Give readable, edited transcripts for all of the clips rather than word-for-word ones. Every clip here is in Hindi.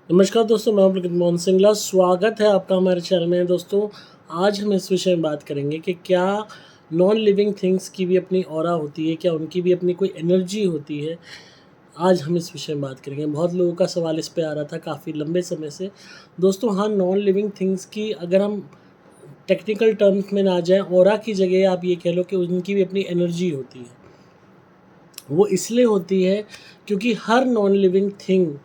नमस्कार दोस्तों, मैं पुलकित मोहन सिंगला। स्वागत है आपका हमारे चैनल में। दोस्तों, आज हम इस विषय में बात करेंगे कि क्या नॉन लिविंग थिंग्स की भी अपनी ऑरा होती है, क्या उनकी भी अपनी कोई एनर्जी होती है। आज हम इस विषय में बात करेंगे। बहुत लोगों का सवाल इस पे आ रहा था काफ़ी लंबे समय से। दोस्तों, हाँ, नॉन लिविंग थिंग्स की अगर हम टेक्निकल टर्म्स में ना जाएँ, ऑरा की जगह आप ये कह लो कि उनकी भी अपनी एनर्जी होती है। वो इसलिए होती है क्योंकि हर नॉन लिविंग थिंग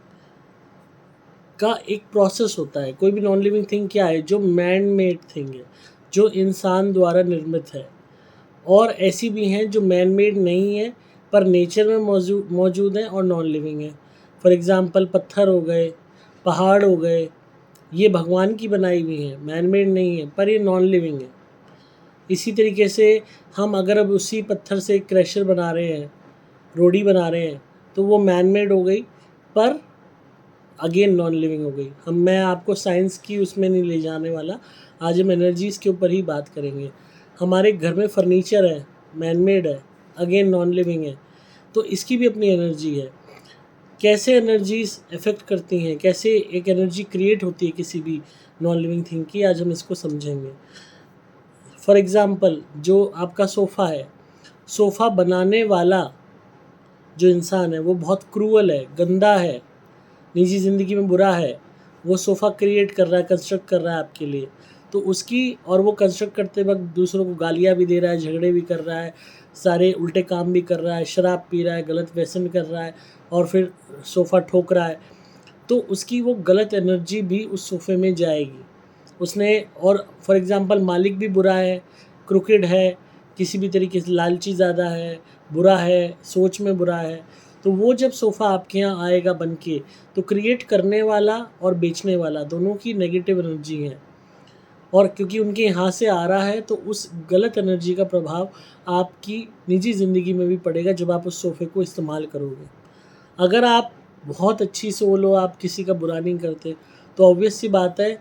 का एक प्रोसेस होता है। कोई भी नॉन लिविंग थिंग क्या है? जो मैन मेड थिंग है, जो इंसान द्वारा निर्मित है। और ऐसी भी हैं जो मैन मेड नहीं है पर नेचर में मौजूद हैं और नॉन लिविंग है। फॉर एग्ज़ाम्पल पत्थर हो गए, पहाड़ हो गए, ये भगवान की बनाई हुई हैं, मैन मेड नहीं है पर ये नॉन लिविंग है। इसी तरीके से हम अगर अब उसी पत्थर से क्रशर बना रहे हैं, रोड़ी बना रहे हैं, तो वो मैन मेड हो गई पर अगेन नॉन लिविंग हो गई। मैं आपको साइंस की उसमें नहीं ले जाने वाला। आज हम एनर्जीज़ के ऊपर ही बात करेंगे। हमारे घर में फर्नीचर है, मैन मेड है, अगेन नॉन लिविंग है, तो इसकी भी अपनी एनर्जी है। कैसे एनर्जीज़ इफ़ेक्ट करती हैं, कैसे एक एनर्जी क्रिएट होती है किसी भी नॉन लिविंग थिंग की, आज हम इसको समझेंगे। फॉर एग्ज़ाम्पल जो आपका सोफ़ा है, सोफ़ा बनाने वाला जो इंसान है वो बहुत क्रूअल है, गंदा है, निजी ज़िंदगी में बुरा है। वो सोफ़ा क्रिएट कर रहा है, कंस्ट्रक्ट कर रहा है आपके लिए, तो उसकी और वो कंस्ट्रक्ट करते वक़्त दूसरों को गालियाँ भी दे रहा है, झगड़े भी कर रहा है, सारे उल्टे काम भी कर रहा है, शराब पी रहा है, गलत व्यसन कर रहा है और फिर सोफ़ा ठोक रहा है। तो उसकी वो गलत एनर्जी भी उस सोफ़े में जाएगी। उसने और फॉर एग्ज़ाम्पल मालिक भी बुरा है, क्रूकेड है, किसी भी तरीके से लालची ज़्यादा है, बुरा है, सोच में बुरा है, तो वो जब सोफ़ा आपके यहाँ आएगा बन के, तो क्रिएट करने वाला और बेचने वाला दोनों की नेगेटिव एनर्जी है। और क्योंकि उनके यहाँ से आ रहा है, तो उस गलत एनर्जी का प्रभाव आपकी निजी ज़िंदगी में भी पड़ेगा जब आप उस सोफ़े को इस्तेमाल करोगे। अगर आप बहुत अच्छी सोल हो, आप किसी का बुरा नहीं करते, तो ऑब्वियस सी बात है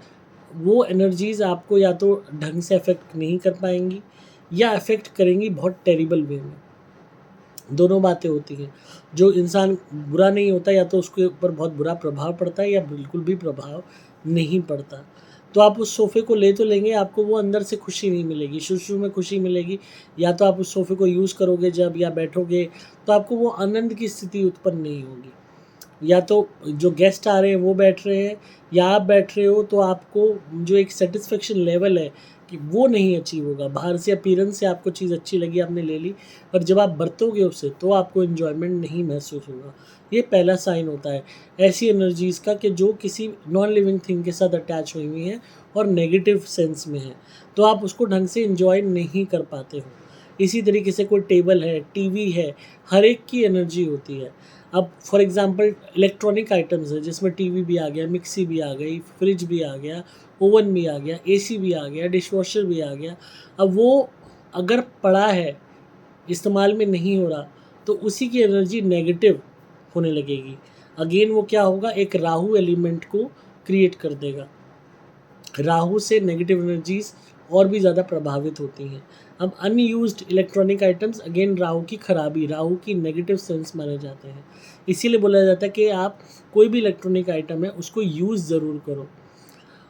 वो एनर्जीज़ आपको या तो ढंग से अफ़ेक्ट नहीं कर पाएँगी या अफ़ेक्ट करेंगी बहुत टेरिबल वे में। दोनों बातें होती हैं। जो इंसान बुरा नहीं होता या तो उसके ऊपर बहुत बुरा प्रभाव पड़ता है या बिल्कुल भी प्रभाव नहीं पड़ता। तो आप उस सोफ़े को ले तो लेंगे, आपको वो अंदर से खुशी नहीं मिलेगी। शुरू-शुरू में खुशी मिलेगी, या तो आप उस सोफ़े को यूज़ करोगे जब या बैठोगे, तो आपको वो आनंद की स्थिति उत्पन्न नहीं होगी। या तो जो गेस्ट आ रहे हैं वो बैठ रहे हैं या आप बैठ रहे हो, तो आपको जो एक सैटिस्फैक्शन लेवल है कि वो नहीं अचीव होगा। बाहर से अपीयरेंस से आपको चीज़ अच्छी लगी, आपने ले ली, पर जब आप बरतोगे उससे तो आपको एन्जॉयमेंट नहीं महसूस होगा। ये पहला साइन होता है ऐसी एनर्जीज़ का कि जो किसी नॉन लिविंग थिंग के साथ अटैच हुई हुई हैं और नेगेटिव सेंस में है, तो आप उसको ढंग से एन्जॉय नहीं कर पाते हो। इसी तरीके से कोई टेबल है, टीवी है, हर एक की एनर्जी होती है। अब फॉर एग्ज़ाम्पल इलेक्ट्रॉनिक आइटम्स है जिसमें टीवी भी आ गया, मिक्सी भी आ गई, फ्रिज भी आ गया, ओवन भी आ गया, एसी भी आ गया, डिशवॉशर भी आ गया। अब वो अगर पड़ा है, इस्तेमाल में नहीं हो रहा, तो उसी की एनर्जी नेगेटिव होने लगेगी। अगेन वो क्या होगा, एक राहु एलिमेंट को क्रिएट कर देगा। राहु से नेगेटिव एनर्जीज़ और भी ज़्यादा प्रभावित होती हैं। अब unused electronic items again Rahu की खराबी, राहु की नेगेटिव सेंस माने जाते हैं। इसीलिए बोला जाता है कि आप कोई भी इलेक्ट्रॉनिक आइटम है उसको यूज़ ज़रूर करो।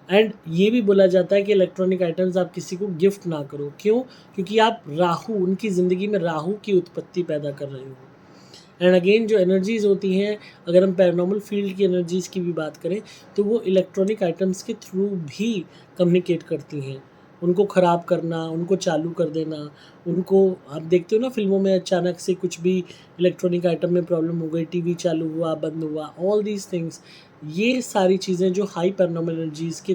एंड ये भी बोला जाता है कि इलेक्ट्रॉनिक आइटम्स आप किसी को गिफ्ट ना करो। क्यों? क्योंकि आप राहु, उनकी ज़िंदगी में राहु की उत्पत्ति पैदा कर रहे हो। एंड अगेन जो एनर्जीज़ होती हैं, अगर हम पैरानॉर्मल फील्ड की एनर्जीज़ की भी बात करें, तो वो इलेक्ट्रॉनिक आइटम्स के थ्रू भी कम्युनिकेट करती हैं। उनको ख़राब करना, उनको चालू कर देना, उनको आप देखते हो ना फ़िल्मों में अचानक से कुछ भी इलेक्ट्रॉनिक आइटम में प्रॉब्लम हो गई, टीवी चालू हुआ, बंद हुआ, ऑल दीज़ थिंग्स, ये सारी चीज़ें जो हाई पैरानॉर्मल एनर्जीज़ के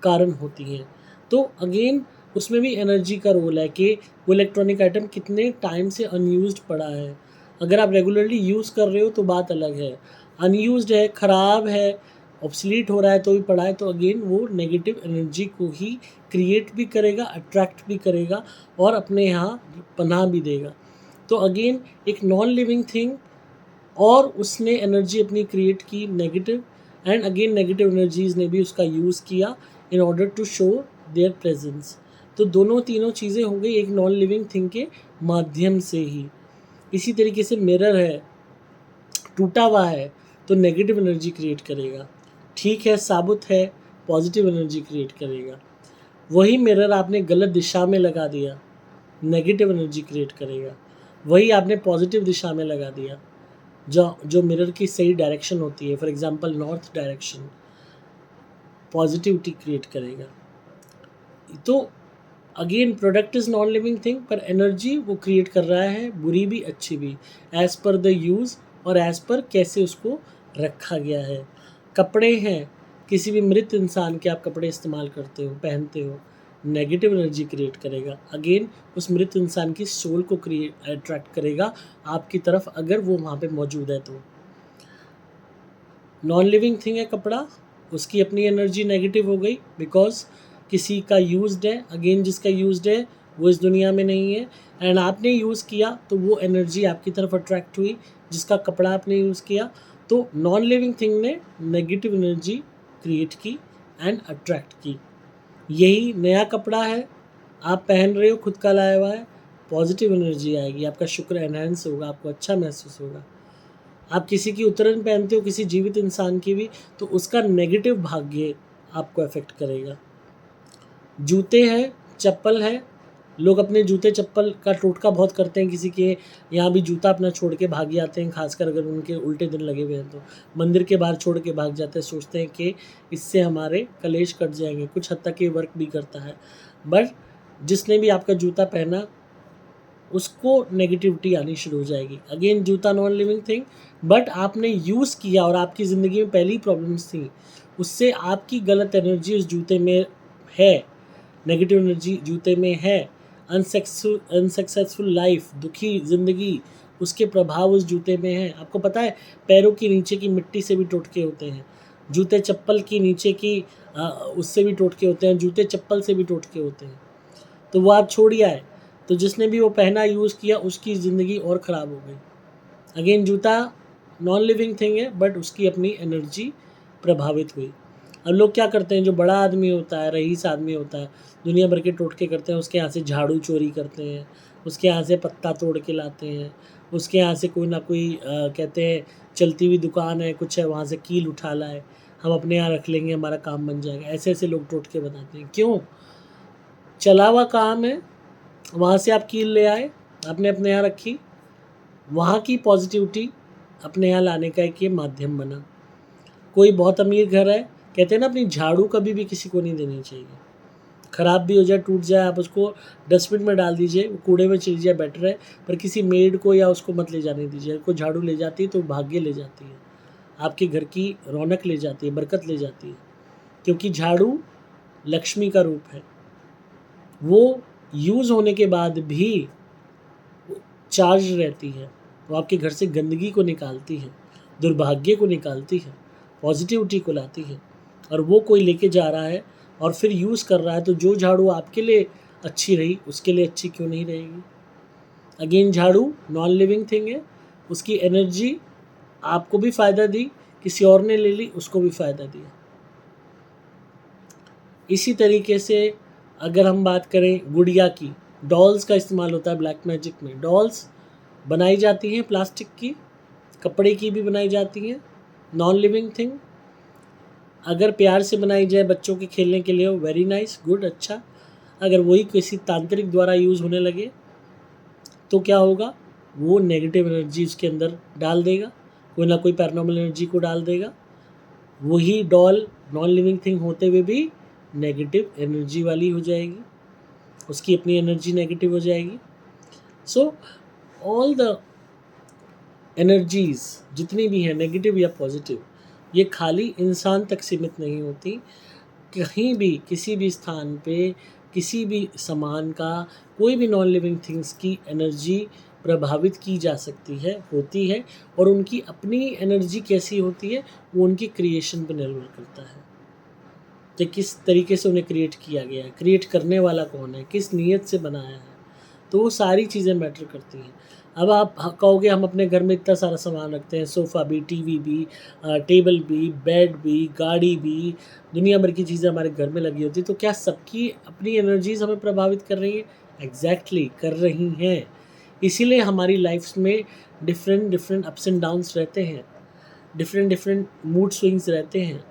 कारण होती हैं। तो अगेन उसमें भी एनर्जी का रोल है कि वो इलेक्ट्रॉनिक आइटम कितने टाइम से अनयूज़्ड पड़ा है। अगर आप रेगुलरली यूज़ कर रहे हो तो बात अलग है। अनयूज़्ड है, ख़राब है, ऑब्सोलीट हो रहा है तो भी पड़ा है, तो अगेन वो नेगेटिव एनर्जी को ही क्रिएट भी करेगा, अट्रैक्ट भी करेगा और अपने यहाँ पनाह भी देगा। तो अगेन एक नॉन लिविंग थिंग और उसने एनर्जी अपनी क्रिएट की negative, and again negative energies ने भी उसका यूज़ किया in order to show their presence. तो दोनों तीनों चीज़ें हो गई एक नॉन लिविंग थिंग के माध्यम से ही। इसी तरीके से मिरर है, टूटा हुआ है तो नेगेटिव एनर्जी क्रिएट करेगा। ठीक है, साबुत है, पॉजिटिव एनर्जी क्रिएट करेगा। वही मिरर आपने गलत दिशा में लगा दिया, नेगेटिव एनर्जी क्रिएट करेगा। वही आपने पॉजिटिव दिशा में लगा दिया, जो मिरर की सही डायरेक्शन होती है, for example north direction, positivity create करेगा। तो again product is non living thing, पर एनर्जी वो क्रिएट कर रहा है, बुरी भी अच्छी भी, एज़ पर द यूज़ और एज़ पर कैसे उसको रखा गया है। कपड़े हैं, किसी भी मृत इंसान के आप कपड़े इस्तेमाल करते हो, पहनते हो, नेगेटिव एनर्जी क्रिएट करेगा। अगेन उस मृत इंसान की सोल को अट्रैक्ट करेगा आपकी तरफ, अगर वो वहाँ पे मौजूद है तो। नॉन लिविंग थिंग है कपड़ा, उसकी अपनी एनर्जी नेगेटिव हो गई बिकॉज किसी का यूज्ड है। अगेन जिसका यूज्ड है वो इस दुनिया में नहीं है, एंड आपने यूज़ किया तो वो एनर्जी आपकी तरफ अट्रैक्ट हुई, जिसका कपड़ा आपने यूज़ किया। तो नॉन लिविंग थिंग ने नेगेटिव एनर्जी क्रिएट की एंड अट्रैक्ट की। यही नया कपड़ा है, आप पहन रहे हो, खुद का लाया हुआ है, पॉजिटिव एनर्जी आएगी, आपका शुक्र एनहांस होगा, आपको अच्छा महसूस होगा। आप किसी की उतरन पहनते हो, किसी जीवित इंसान की भी, तो उसका नेगेटिव भाग्य आपको अफेक्ट करेगा। जूते हैं, चप्पल है, लोग अपने जूते चप्पल का टोटका बहुत करते हैं, किसी के यहाँ भी जूता अपना छोड़ के भाग जाते हैं, खासकर अगर उनके उल्टे दिन लगे हुए हैं तो मंदिर के बाहर छोड़ के भाग जाते हैं, सोचते हैं कि इससे हमारे कलेश कट जाएंगे। कुछ हद तक ये वर्क भी करता है, बट जिसने भी आपका जूता पहना उसको नेगेटिविटी आनी शुरू हो जाएगी। अगेन जूता नॉन लिविंग थिंग, बट आपने यूज़ किया और आपकी ज़िंदगी में पहली प्रॉब्लम्स थी, उससे आपकी गलत एनर्जी उस जूते में है, नेगेटिव एनर्जी जूते में है, अनसक्सेसफुल लाइफ, दुखी ज़िंदगी, उसके प्रभाव उस जूते में हैं। आपको पता है पैरों के नीचे की मिट्टी से भी टोटके होते हैं, जूते चप्पल की नीचे की उससे भी टोटके होते हैं, जूते चप्पल से भी टोटके होते हैं। तो वो आप छोड़िए आए, तो जिसने भी वो पहना यूज़ किया उसकी ज़िंदगी और ख़राब हो गई। अगेन जूता नॉन लिविंग थिंग है, बट उसकी अपनी एनर्जी प्रभावित हुई। अब लोग क्या करते हैं, जो बड़ा आदमी होता है, रईस आदमी होता है, दुनिया भर के टोटके करते हैं, उसके यहाँ से झाड़ू चोरी करते हैं, उसके यहाँ से पत्ता तोड़ के लाते हैं, उसके यहाँ से कोई ना कोई कहते हैं चलती हुई दुकान है, कुछ है, वहाँ से कील उठा लाए, हम अपने यहाँ रख लेंगे, हमारा काम बन जाएगा। ऐसे ऐसे लोग टोटके बताते हैं। क्यों? चला हुआ काम है, वहाँ से आप कील ले आए, आपने अपने यहाँ रखी, वहाँ की पॉजिटिविटी अपने यहाँ लाने का एक ये माध्यम बना। कोई बहुत अमीर घर है, कहते हैं ना अपनी झाड़ू कभी भी किसी को नहीं देनी चाहिए, ख़राब भी हो जाए, टूट जाए, आप उसको डस्टबिन में डाल दीजिए, वो कूड़े में चली जाए, बेटर है, पर किसी मेड को या उसको मत ले जाने दीजिए। कोई झाड़ू ले जाती है तो भाग्य ले जाती है, आपके घर की रौनक ले जाती है, बरकत ले जाती है, क्योंकि झाड़ू लक्ष्मी का रूप है। वो यूज़ होने के बाद भी चार्ज रहती है, वो आपके घर से गंदगी को निकालती है, दुर्भाग्य को निकालती है, पॉजिटिविटी को लाती है। और वो कोई लेके जा रहा है और फिर यूज़ कर रहा है, तो जो झाड़ू आपके लिए अच्छी रही उसके लिए अच्छी क्यों नहीं रहेगी। अगेन झाड़ू नॉन लिविंग थिंग है, उसकी एनर्जी आपको भी फ़ायदा दी, किसी और ने ले ली, उसको भी फ़ायदा दिया। इसी तरीके से अगर हम बात करें गुड़िया की, डॉल्स का इस्तेमाल होता है ब्लैक मैजिक में। डॉल्स बनाई जाती हैं प्लास्टिक की, कपड़े की भी बनाई जाती हैं, नॉन लिविंग थिंग। अगर प्यार से बनाई जाए बच्चों के खेलने के लिए, वेरी नाइस, गुड, अच्छा। अगर वही किसी तांत्रिक द्वारा यूज़ होने लगे तो क्या होगा, वो नेगेटिव एनर्जी उसके अंदर डाल देगा, कोई ना कोई पैरानॉर्मल एनर्जी को डाल देगा। वही डॉल नॉन लिविंग थिंग होते हुए भी नेगेटिव एनर्जी वाली हो जाएगी, उसकी अपनी एनर्जी नेगेटिव हो जाएगी। सो ऑल द एनर्जीज़ जितनी भी हैं, नेगेटिव या पॉजिटिव, ये खाली इंसान तक सीमित नहीं होती। कहीं भी किसी भी स्थान पे किसी भी सामान का, कोई भी नॉन लिविंग थिंग्स की एनर्जी प्रभावित की जा सकती है, होती है, और उनकी अपनी एनर्जी कैसी होती है वो उनकी क्रिएशन पर निर्भर करता है कि किस तरीके से उन्हें क्रिएट किया गया है, क्रिएट करने वाला कौन है, किस नीयत से बनाया है। तो वो सारी चीज़ें मैटर करती हैं। अब आप कहोगे हम अपने घर में इतना सारा सामान रखते हैं, सोफ़ा भी, टीवी भी, टेबल भी, बेड भी, गाड़ी भी, दुनिया भर की चीज़ें हमारे घर में लगी होती, तो क्या सबकी अपनी एनर्जीज़ हमें प्रभावित कर रही हैं? एग्जैक्टली कर रही हैं। इसीलिए हमारी लाइफ्स में different different ups and downs रहते हैं, डिफरेंट डिफरेंट मूड स्विंग्स रहते हैं।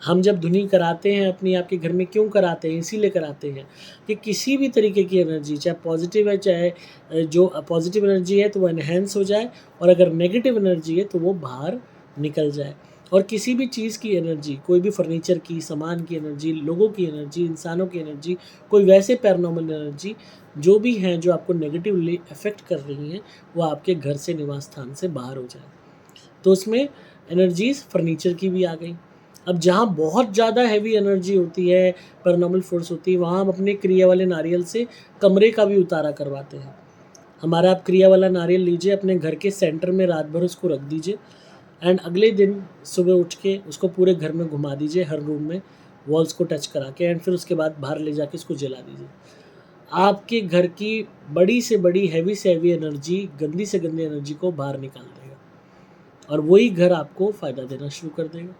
हम जब धुनी कराते हैं अपनी आपके घर में, क्यों कराते हैं? इसीलिए कराते हैं कि किसी भी तरीके की एनर्जी, चाहे पॉजिटिव है, चाहे जो पॉजिटिव एनर्जी है तो वो एनहेंस हो जाए, और अगर नेगेटिव एनर्जी है तो वो बाहर निकल जाए। और किसी भी चीज़ की एनर्जी, कोई भी फर्नीचर की, सामान की एनर्जी, लोगों की एनर्जी, इंसानों की एनर्जी, कोई वैसे पैरानॉर्मल एनर्जी जो भी हैं जो आपको नेगेटिवली अफेक्ट कर रही हैं, वो आपके घर से, निवास स्थान से बाहर हो जाए। तो उसमें एनर्जीज़ फर्नीचर की भी आ गई। अब जहाँ बहुत ज़्यादा हैवी एनर्जी होती है, पैरानॉर्मल फोर्स होती है, वहाँ हम अपने क्रिया वाले नारियल से कमरे का भी उतारा करवाते हैं। हमारा आप क्रिया वाला नारियल लीजिए, अपने घर के सेंटर में रात भर उसको रख दीजिए, एंड अगले दिन सुबह उठ के उसको पूरे घर में घुमा दीजिए, हर रूम में वॉल्स को टच करा के, एंड फिर उसके बाद बाहर ले जाके उसको जला दीजिए। आपके घर की बड़ी से बड़ी, हैवी से हैवी एनर्जी, गंदी से गंदी एनर्जी को बाहर निकाल देगा, और वही घर आपको फ़ायदा देना शुरू कर देगा।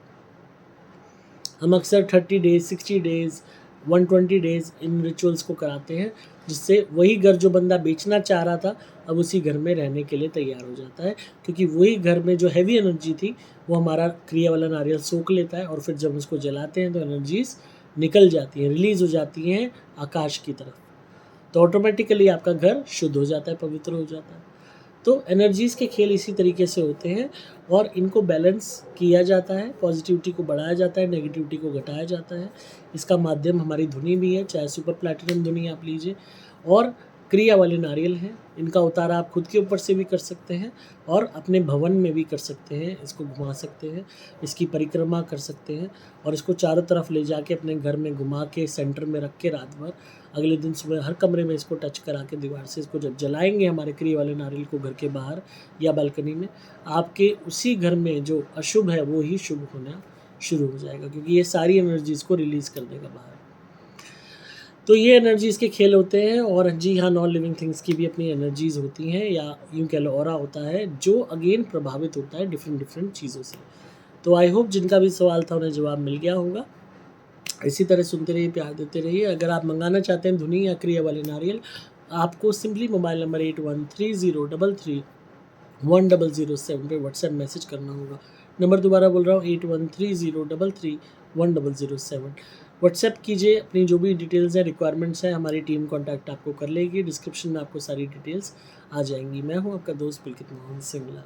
हम अक्सर 30 डेज़, 60 डेज़, 120 डेज़ इन रिचुअल्स को कराते हैं, जिससे वही घर जो बंदा बेचना चाह रहा था, अब उसी घर में रहने के लिए तैयार हो जाता है, क्योंकि वही घर में जो हैवी एनर्जी थी वो हमारा क्रिया वाला नारियल सोख लेता है, और फिर जब उसको जलाते हैं तो एनर्जीज़ निकल जाती हैं, रिलीज़ हो जाती हैं आकाश की तरफ। तो ऑटोमेटिकली आपका घर शुद्ध हो जाता है, पवित्र हो जाता है। तो एनर्जीज़ के खेल इसी तरीके से होते हैं, और इनको बैलेंस किया जाता है, पॉजिटिविटी को बढ़ाया जाता है, नेगेटिविटी को घटाया जाता है। इसका माध्यम हमारी धुनी भी है, चाहे सुपर प्लैटिनम धुनी आप लीजिए, और क्रिया वाले नारियल हैं। इनका उतारा आप खुद के ऊपर से भी कर सकते हैं, और अपने भवन में भी कर सकते हैं, इसको घुमा सकते हैं, इसकी परिक्रमा कर सकते हैं, और इसको चारों तरफ ले जाके अपने घर में घुमा के सेंटर में रख के रात भर, अगले दिन सुबह हर कमरे में इसको टच करा के दीवार से इसको जब जलाएंगे हमारे क्रिया वाले नारियल को घर के बाहर या बालकनी में, आपके उसी घर में जो अशुभ है वो ही शुभ होना शुरू हो जाएगा, क्योंकि ये सारी एनर्जीज़ को रिलीज़ कर देगा बाहर। तो ये एनर्जीज़ के खेल होते हैं, और जी हाँ, नॉन लिविंग थिंग्स की भी अपनी एनर्जीज़ होती हैं, या यूँ कह लो ऑरा होता है, जो अगेन प्रभावित होता है डिफरेंट चीज़ों से। तो आई होप जिनका भी सवाल था उन्हें जवाब मिल गया होगा। इसी तरह सुनते रहिए, प्यार देते रहिए। अगर आप मंगाना चाहते हैं धुनी या क्रिया वाले नारियल, आपको सिंपली मोबाइल नंबर 8130331007 पे व्हाट्सएप मैसेज करना होगा। नंबर दोबारा बोल रहा हूँ, 8130331007। व्हाट्सएप कीजिए, अपनी जो भी डिटेल्स हैं, रिक्वायरमेंट्स हैं, हमारी टीम कॉन्टैक्ट आपको कर लेगी। डिस्क्रिप्शन में आपको सारी डिटेल्स आ जाएंगी। मैं हूँ आपका दोस्त पुलकित मोहन सिंगला।